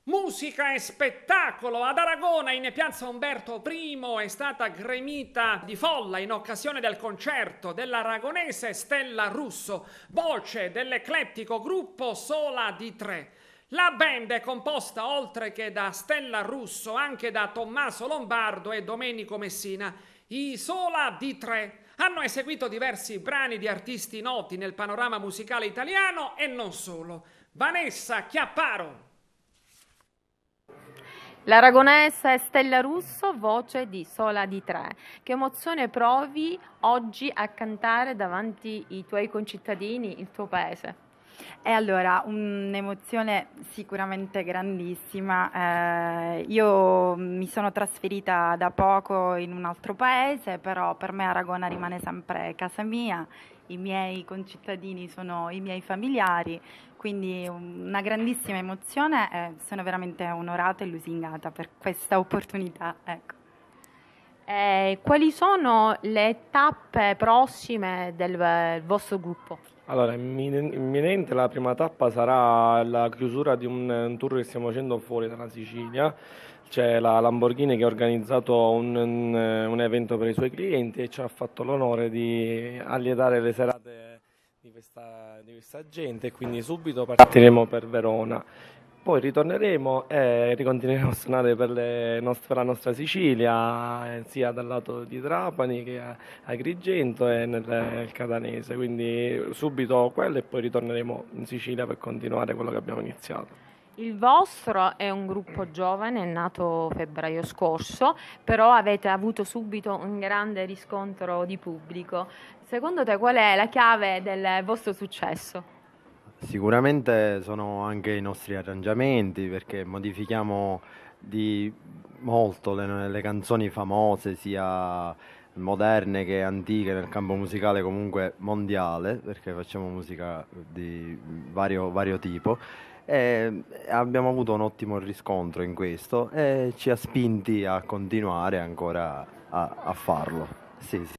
Musica e spettacolo. Ad Aragona, in piazza Umberto I, è stata gremita di folla in occasione del concerto dell'aragonese Stella Russo, voce dell'eclettico gruppo Sola di Tre. La band è composta, oltre che da Stella Russo, anche da Tommaso Lombardo e Domenico Messina. I Sola di Tre hanno eseguito diversi brani di artisti noti nel panorama musicale italiano e non solo. Vanessa Chiapparo. L'aragonese Stella Russo, voce di Sola di Tre. Che emozione provi oggi a cantare davanti ai tuoi concittadini, il tuo paese? E allora, un'emozione sicuramente grandissima. Io mi sono trasferita da poco in un altro paese, però per me Aragona rimane sempre casa mia, i miei concittadini sono i miei familiari, quindi una grandissima emozione e sono veramente onorata e lusingata per questa opportunità. Ecco. Quali sono le tappe prossime del vostro gruppo? Allora, imminente la prima tappa sarà la chiusura di un tour che stiamo facendo fuori dalla Sicilia. C'è la Lamborghini che ha organizzato un evento per i suoi clienti e ci ha fatto l'onore di allietare le serate di questa gente e quindi subito partiremo per Verona. Poi ritorneremo e ricontinueremo a suonare per la nostra Sicilia, sia dal lato di Trapani che a Agrigento e nel Catanese, quindi subito quello e poi ritorneremo in Sicilia per continuare quello che abbiamo iniziato. Il vostro è un gruppo giovane, è nato febbraio scorso, però avete avuto subito un grande riscontro di pubblico. Secondo te qual è la chiave del vostro successo? Sicuramente sono anche i nostri arrangiamenti perché modifichiamo di molto le canzoni famose, sia moderne che antiche nel campo musicale comunque mondiale, perché facciamo musica di vario tipo e abbiamo avuto un ottimo riscontro in questo e ci ha spinti a continuare ancora a farlo. Sì, sì.